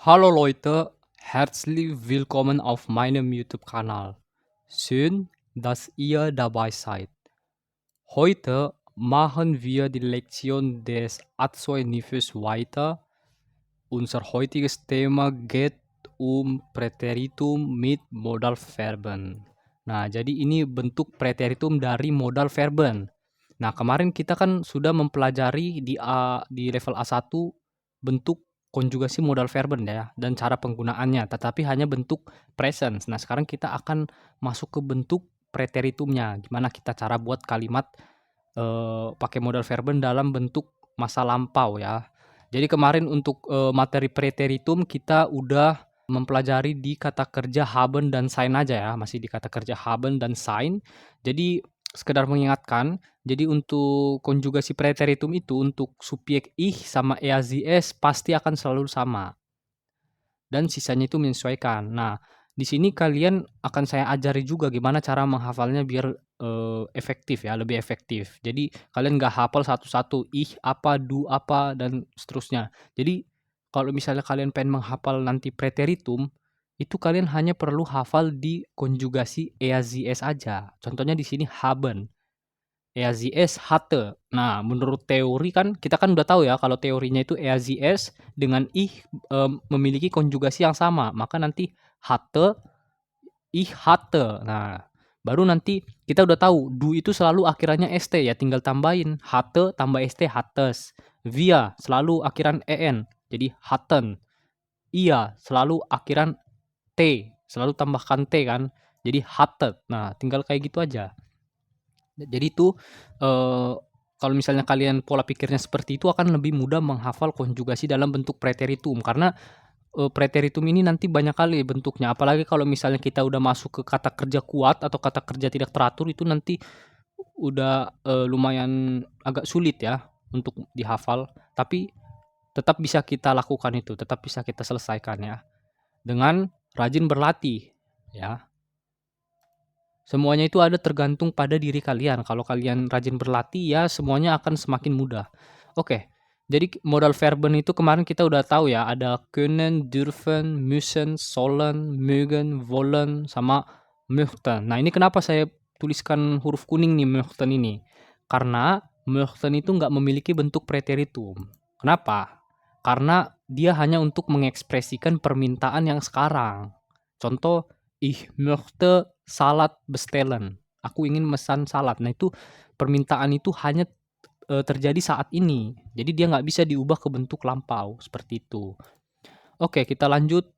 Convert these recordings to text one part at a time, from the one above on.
Hallo Leute, herzlich willkommen auf meinem YouTube-Kanal. Schön, dass ihr dabei seid. Heute machen wir die Lektion des Adjektivs weiter. Unser heutiges Thema geht um Präteritum mit Modalverben. Nah, jadi ini bentuk Präteritum dari modal verben. Nah, kemarin kita kan sudah mempelajari di level A1 bentuk konjugasi modal verben ya dan cara penggunaannya, tetapi hanya bentuk present. Nah, sekarang kita akan masuk ke bentuk preteritumnya. Gimana kita cara buat kalimat pakai modal verben dalam bentuk masa lampau ya. Jadi kemarin untuk materi preteritum kita udah mempelajari di kata kerja haben dan sein aja ya, masih di kata kerja haben dan sein. Jadi sekedar mengingatkan, jadi untuk konjugasi preteritum itu untuk subjek ich sama EAZS pasti akan selalu sama dan sisanya itu menyesuaikan. Nah, di sini kalian akan saya ajari juga gimana cara menghafalnya biar efektif ya, lebih efektif. Jadi kalian nggak hafal satu-satu, ih apa, du apa, dan seterusnya. Jadi kalau misalnya kalian pengen menghafal nanti preteritum, itu kalian hanya perlu hafal di konjugasi EAZS aja. Contohnya di sini haben. EAZS hatte. Nah, menurut teori kan kita kan udah tahu ya kalau teorinya itu EAZS dengan ih memiliki konjugasi yang sama. Maka nanti hatte, ih hatte. Nah, baru nanti kita udah tahu du itu selalu akhirannya st ya, tinggal tambahin hatte tambah st hattes. Via selalu akhiran en. Jadi hatten. Iya selalu akhiran t, selalu tambahkan t kan. Jadi hattet. Nah, tinggal kayak gitu aja. Jadi itu kalau misalnya kalian pola pikirnya seperti itu akan lebih mudah menghafal konjugasi dalam bentuk preteritum karena preteritum ini nanti banyak kali bentuknya. Apalagi kalau misalnya kita udah masuk ke kata kerja kuat atau kata kerja tidak teratur itu nanti udah lumayan agak sulit ya untuk dihafal. Tapi tetap bisa kita lakukan itu, tetap bisa kita selesaikan ya dengan rajin berlatih ya. Semuanya itu ada tergantung pada diri kalian. Kalau kalian rajin berlatih ya semuanya akan semakin mudah. Oke. Jadi modal verben itu kemarin kita udah tahu ya, ada können, dürfen, müssen, sollen, mögen, wollen sama möchten. Nah, ini kenapa saya tuliskan huruf kuning nih möchten ini? Karena möchten itu nggak memiliki bentuk preteritum. Kenapa? Karena dia hanya untuk mengekspresikan permintaan yang sekarang. Contoh, ich möchte salad bestellen. Aku ingin mesan salad. Nah, itu permintaan itu hanya terjadi saat ini. Jadi dia nggak bisa diubah ke bentuk lampau seperti itu. Oke, kita lanjut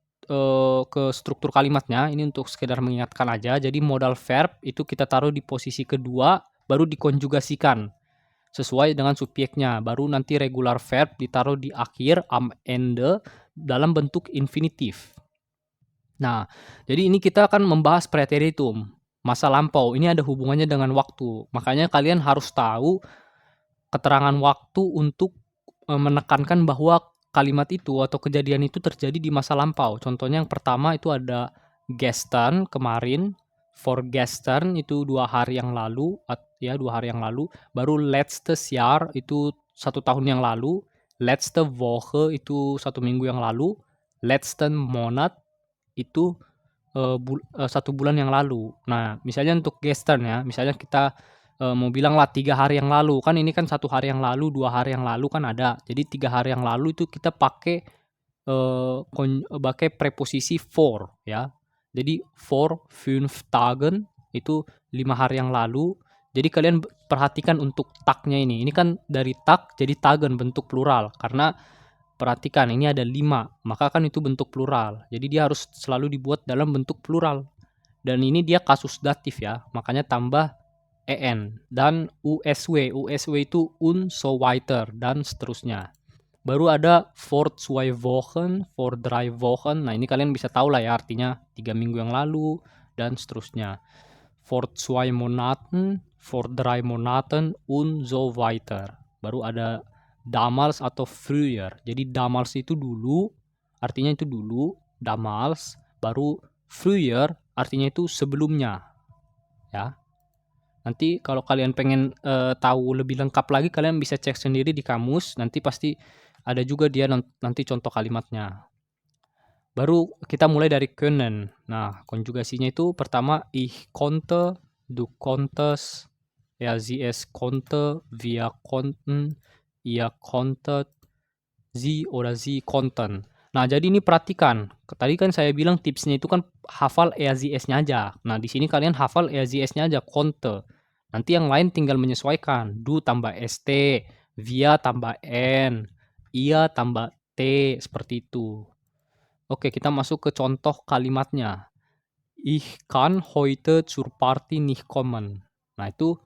ke struktur kalimatnya. Ini untuk sekedar mengingatkan aja. Jadi modal verb itu kita taruh di posisi kedua, baru dikonjugasikan sesuai dengan subjeknya. Baru nanti regular verb ditaruh di akhir am ende dalam bentuk infinitif. Nah, jadi ini kita akan membahas preteritum, masa lampau. Ini ada hubungannya dengan waktu. Makanya kalian harus tahu keterangan waktu untuk menekankan bahwa kalimat itu atau kejadian itu terjadi di masa lampau. Contohnya yang pertama itu ada gestern kemarin, vorgestern itu 2 hari yang lalu, ya 2 hari yang lalu. Baru letztes Jahr itu 1 tahun yang lalu, letzte Woche itu 1 minggu yang lalu, letzten Monat itu 1 bulan yang lalu. Nah, misalnya untuk gestern ya, misalnya kita mau bilang lah 3 hari yang lalu, kan ini kan 1 hari yang lalu, 2 hari yang lalu kan ada. Jadi 3 hari yang lalu itu kita pakai pakai preposisi for ya. Jadi for 5 Tagen itu 5 hari yang lalu. Jadi kalian perhatikan untuk taknya ini. Ini kan dari tak jadi Tagen bentuk plural karena perhatikan ini ada 5, maka kan itu bentuk plural. Jadi dia harus selalu dibuat dalam bentuk plural. Dan ini dia kasus datif ya, makanya tambah en dan usw. Usw itu und so weiter dan seterusnya. Baru ada for 2 Wochen, for 3 Wochen. Nah, ini kalian bisa tahu lah ya artinya 3 minggu yang lalu dan seterusnya. For 2 Monaten, for 3 Monaten und so weiter. Baru ada damals atau früher. Jadi damals itu dulu, artinya itu dulu, damals, baru früher artinya itu sebelumnya. Ya. Nanti kalau kalian pengen tahu lebih lengkap lagi kalian bisa cek sendiri di kamus, nanti pasti ada juga dia nanti contoh kalimatnya. Baru kita mulai dari können. Nah, konjugasinya itu pertama ich konnte, du konntest, sie es konnte, wir konnten, ihr konntet, sie oder sie konnten. Nah, jadi ini perhatikan. Tadi kan saya bilang tipsnya itu kan hafal EAZS-nya aja. Nah, di sini kalian hafal EAZS-nya aja, konnte. Nanti yang lain tinggal menyesuaikan. Du tambah ST, wir tambah N, ia tambah T, seperti itu. Oke, kita masuk ke contoh kalimatnya. Ich kann heute zur Party nicht kommen. Nah, itu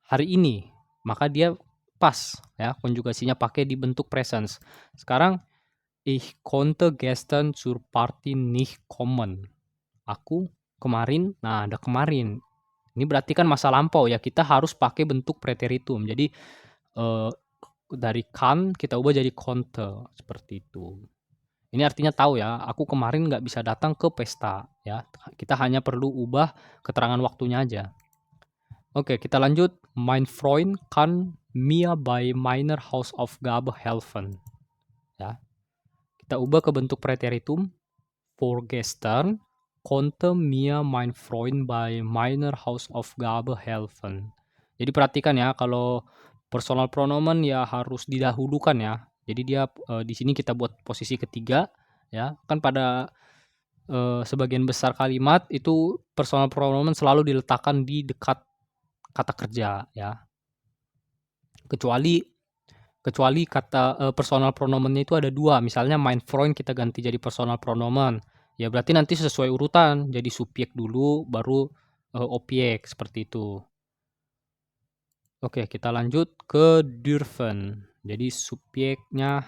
hari ini. Maka dia pas ya, konjugasinya pakai di bentuk presence. Sekarang ich konnte gestern zur Party nicht kommen. Aku kemarin, nah ada kemarin. Ini berarti kan masa lampau ya, kita harus pakai bentuk preteritum. Jadi dari kann kita ubah jadi konnte, seperti itu. Ini artinya tahu ya, aku kemarin nggak bisa datang ke pesta ya. Kita hanya perlu ubah keterangan waktunya aja. Oke, kita lanjut. Mein Freund kann mir bei meiner Hausaufgabe helfen. Ya. Kita ubah ke bentuk preteritum. Vorgestern konnte mir mein Freund bei meiner Hausaufgabe helfen. Jadi perhatikan ya, kalau personal pronomen ya harus didahulukan ya. Jadi dia di sini kita buat posisi ketiga ya. Kan pada sebagian besar kalimat itu personal pronomen selalu diletakkan di dekat kata kerja ya. Kecuali kata personal pronomennya itu ada dua. Misalnya mein Freund kita ganti jadi personal pronomen. Ya berarti nanti sesuai urutan. Jadi subjek dulu baru objek seperti itu. Oke, kita lanjut ke dürfen. Jadi subjeknya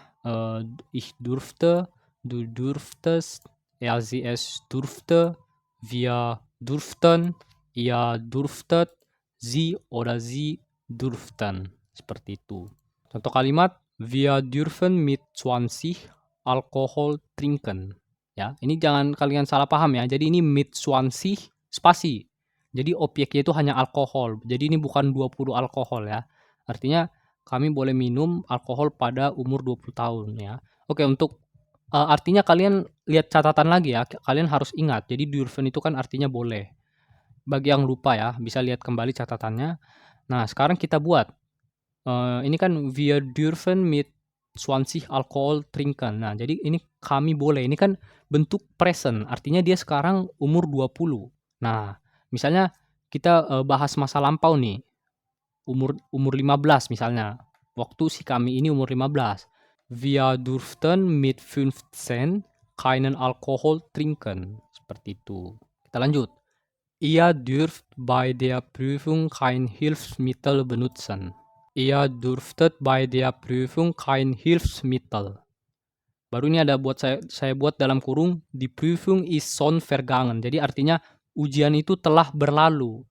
ich durfte, du durftest, er sie es durfte, wir durften, ihr durftet, sie oder sie durften. Seperti itu. Contoh kalimat, wir dürfen mit 20 Alkohol trinken. Ya, ini jangan kalian salah paham ya. Jadi ini mit 20 spasi. Jadi objeknya itu hanya alkohol. Jadi ini bukan 20 alkohol ya. Artinya kami boleh minum alkohol pada umur 20 tahun ya. Oke, untuk artinya kalian lihat catatan lagi ya. Kalian harus ingat. Jadi dürfen itu kan artinya boleh. Bagi yang lupa ya, bisa lihat kembali catatannya. Nah, sekarang kita buat. Ini kan wir dürfen mit 20 Alkohol trinken. Nah, jadi ini kami boleh. Ini kan bentuk present. Artinya dia sekarang umur 20. Nah, misalnya kita bahas masa lampau nih. Umur 15 misalnya. Waktu si kami ini umur 15. Wir durften mit 15 keinen Alkohol trinken. Seperti itu. Kita lanjut. Ihr dürft bei der Prüfung kein Hilfsmittel benutzen. Ihr durftet bei der Prüfung kein Hilfsmittel. Baru ini ada buat saya buat dalam kurung, die Prüfung ist schon vergangen. Jadi artinya ujian itu telah berlalu.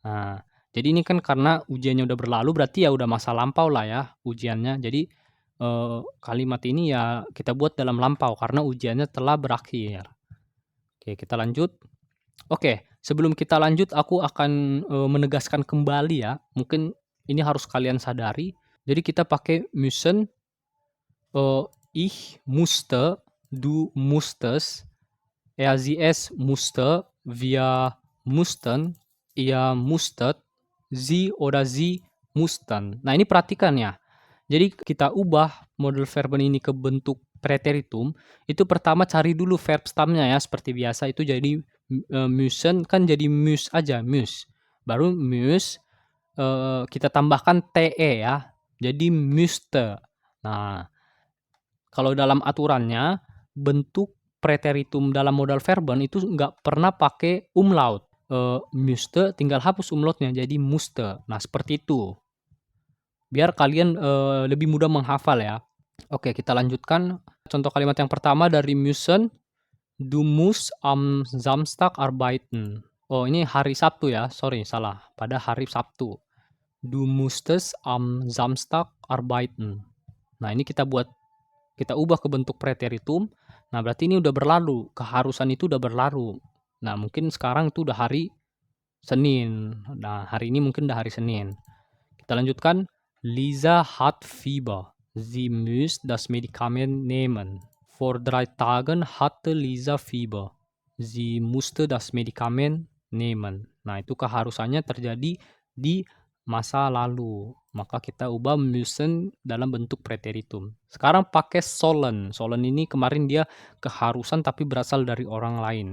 Nah, jadi ini kan karena ujiannya udah berlalu berarti ya udah masa lampau lah ya ujiannya. Jadi kalimat ini ya kita buat dalam lampau karena ujiannya telah berakhir. Oke, kita lanjut. Oke, sebelum kita lanjut aku akan menegaskan kembali ya. Mungkin ini harus kalian sadari. Jadi kita pakai müssen, ich musste, du musstest, er sie es musste, wir mussten, ihr musstet, sie oder sie mussten. Nah ini perhatikan ya. Jadi kita ubah model verben ini ke bentuk preteritum. Itu pertama cari dulu verb stamnya ya seperti biasa itu jadi müssen kan jadi mus aja mus. Baru mus kita tambahkan te ya. Jadi müsste. Nah, kalau dalam aturannya bentuk preteritum dalam modal verben itu nggak pernah pakai umlaut. Müsste tinggal hapus umlautnya jadi musste. Nah, seperti itu. Biar kalian lebih mudah menghafal ya. Oke, kita lanjutkan. Contoh kalimat yang pertama dari müssen. Du musst am Samstag arbeiten. Oh, ini hari Sabtu ya. Sorry, salah. Pada hari Sabtu. Du musstest am Samstag arbeiten. Nah, ini kita ubah ke bentuk preteritum. Nah, berarti ini udah berlalu. Keharusan itu udah berlalu. Nah, mungkin sekarang itu udah hari Senin. Nah, hari ini mungkin udah hari Senin. Kita lanjutkan. Lisa hat Fieber. Sie muss das Medikament nehmen. Vor 3 Tagen hatte Lisa Fieber. Sie musste das Medikament nehmen. Nah, itu keharusannya terjadi di masa lalu. Maka kita ubah müssen dalam bentuk preteritum. Sekarang pakai sollen. Sollen ini kemarin dia keharusan tapi berasal dari orang lain.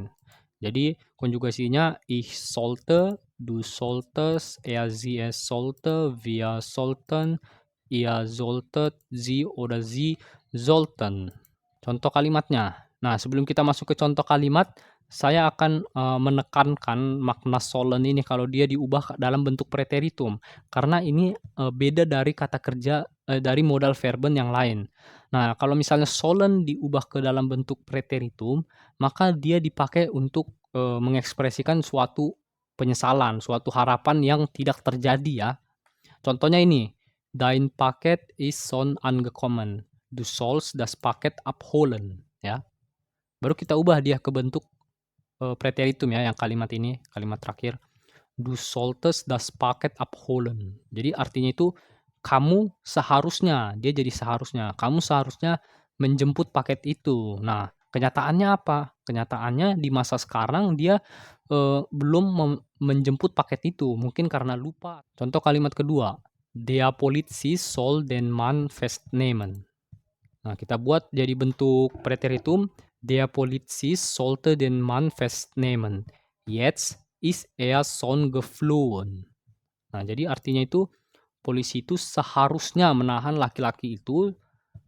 Jadi konjugasinya ich sollte, du solltest, er sie es sollte, wir sollten, ihr solltet, sie oder sie sollten. Contoh kalimatnya. Nah, sebelum kita masuk ke contoh kalimat, saya akan menekankan makna sollen ini kalau dia diubah dalam bentuk preteritum. Karena ini beda dari kata kerja dari modal verben yang lain. Nah, kalau misalnya sollen diubah ke dalam bentuk preteritum, maka dia dipakai untuk mengekspresikan suatu penyesalan, suatu harapan yang tidak terjadi ya. Contohnya ini, dein Paket ist schon angekommen. Du sollst das Paket abholen, ya. Baru kita ubah dia ke bentuk preteritum ya, yang kalimat ini, kalimat terakhir. Du solltest das Paket abholen. Jadi artinya itu kamu seharusnya, dia jadi seharusnya. Kamu seharusnya menjemput paket itu. Nah, kenyataannya apa? Kenyataannya di masa sekarang dia belum menjemput paket itu, mungkin karena lupa. Contoh kalimat kedua, der Polizist soll den Mann festnehmen. Nah, kita buat jadi bentuk preteritum, der Polizist sollte den Mann festnehmen. Jetzt ist er schon geflohen. Nah, jadi artinya itu polisi itu seharusnya menahan laki-laki itu,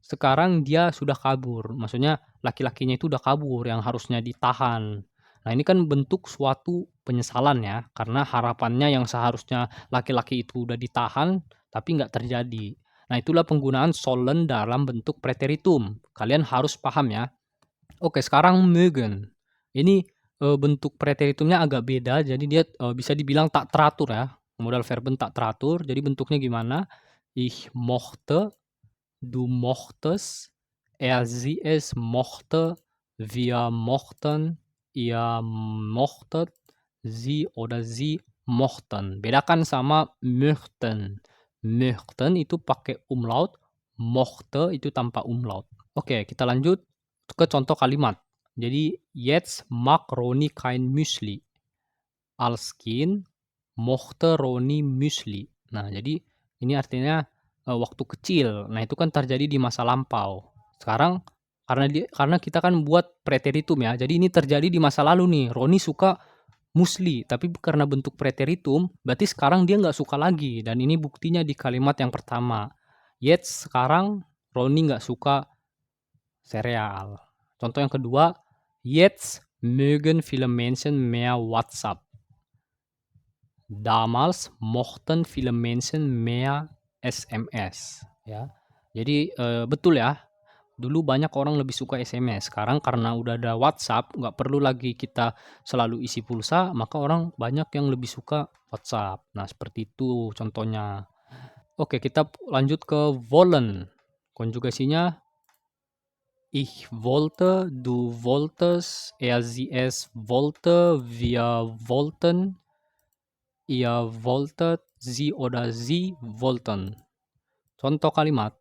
sekarang dia sudah kabur. Maksudnya laki-lakinya itu udah kabur yang harusnya ditahan. Nah, ini kan bentuk suatu penyesalan ya, karena harapannya yang seharusnya laki-laki itu udah ditahan, tapi nggak terjadi. Nah, itulah penggunaan sollen dalam bentuk preteritum. Kalian harus paham ya. Oke, sekarang mögen. Ini bentuk preteritumnya agak beda, jadi dia bisa dibilang tak teratur ya. Modal verben tak teratur, jadi bentuknya gimana? Ich mochte, du mochtest, er sie es mochte, wir mochten, ihr mochtet, sie oder sie mochten. Bedakan sama möchten. Möchten itu pakai umlaut, mochte itu tanpa umlaut. Oke, kita lanjut ke contoh kalimat. Jadi, jetzt mag Roni kein Müsli. Als Kind mochte Roni Müsli. Nah, jadi ini artinya waktu kecil. Nah, itu kan terjadi di masa lampau. Sekarang karena kita kan buat preteritum ya. Jadi ini terjadi di masa lalu nih. Roni suka musli, tapi karena bentuk preteritum, berarti sekarang dia nggak suka lagi. Dan ini buktinya di kalimat yang pertama. Jetzt sekarang Roni nggak suka sereal. Contoh yang kedua, jetzt mögen viele Menschen mehr WhatsApp. Damals mochten viele Menschen mehr SMS. Ya, jadi betul ya. Dulu banyak orang lebih suka SMS. Sekarang karena udah ada WhatsApp, nggak perlu lagi kita selalu isi pulsa, maka orang banyak yang lebih suka WhatsApp. Nah, seperti itu contohnya. Oke, kita lanjut ke wollen. Konjugasinya ich wollte, du wolltest, er sie es wollte, wir wollten, ihr wolltet, sie oder sie wollten. Contoh kalimat.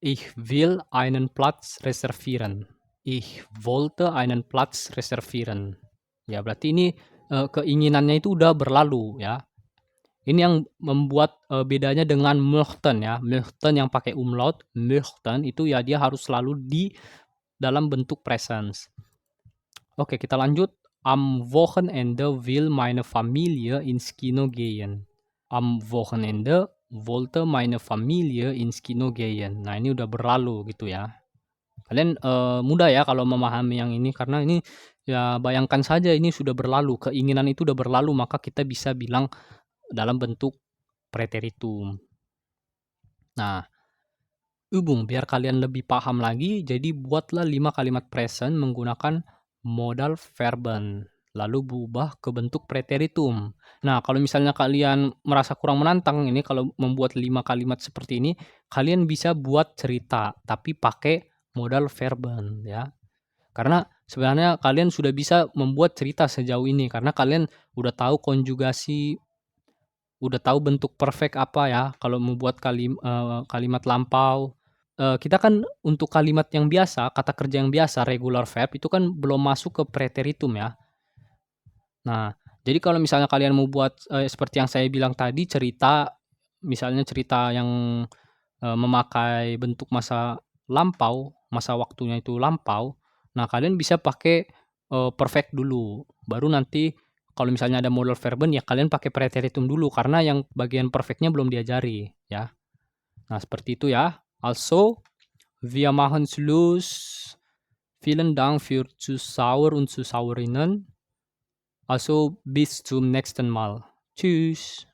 Ich will einen Platz reservieren. Ich wollte einen Platz reservieren. Ya, berarti ini keinginannya itu udah berlalu ya. Ini yang membuat bedanya dengan möchten ya. Möchten yang pakai umlaut, möchten itu ya dia harus selalu di dalam bentuk presence. Oke, kita lanjut. Am Wochenende will meine Familie ins Kino gehen. Am Wochenende wollte meine Familie ins Kino gehen. Nah, ini udah berlalu gitu ya. Kalian mudah ya kalau memahami yang ini karena ini ya bayangkan saja ini sudah berlalu, keinginan itu udah berlalu, maka kita bisa bilang dalam bentuk preteritum. Nah, Übung biar kalian lebih paham lagi, jadi buatlah 5 kalimat present menggunakan modal verben, lalu berubah ke bentuk preteritum. Nah, kalau misalnya kalian merasa kurang menantang ini kalau membuat 5 kalimat seperti ini, kalian bisa buat cerita tapi pakai modal verben ya. Karena sebenarnya kalian sudah bisa membuat cerita sejauh ini karena kalian udah tahu konjugasi, udah tahu bentuk perfect apa ya kalau membuat kalimat lampau. kita kan untuk kalimat yang biasa, kata kerja yang biasa, regular verb itu kan belum masuk ke preteritum ya. Nah, jadi kalau misalnya kalian mau buat, seperti yang saya bilang tadi cerita, misalnya cerita yang, memakai bentuk masa lampau, masa waktunya itu lampau, nah kalian bisa pakai, perfect dulu, baru nanti kalau misalnya ada modal verben ya kalian pakai preteritum dulu karena yang bagian perfect-nya belum diajari ya. Nah seperti itu ya. Also, wir machen Schluss. Vielen Dank für Zuschauer und Zuschauerinnen. Also bis zum nächsten Mal. Tschüss.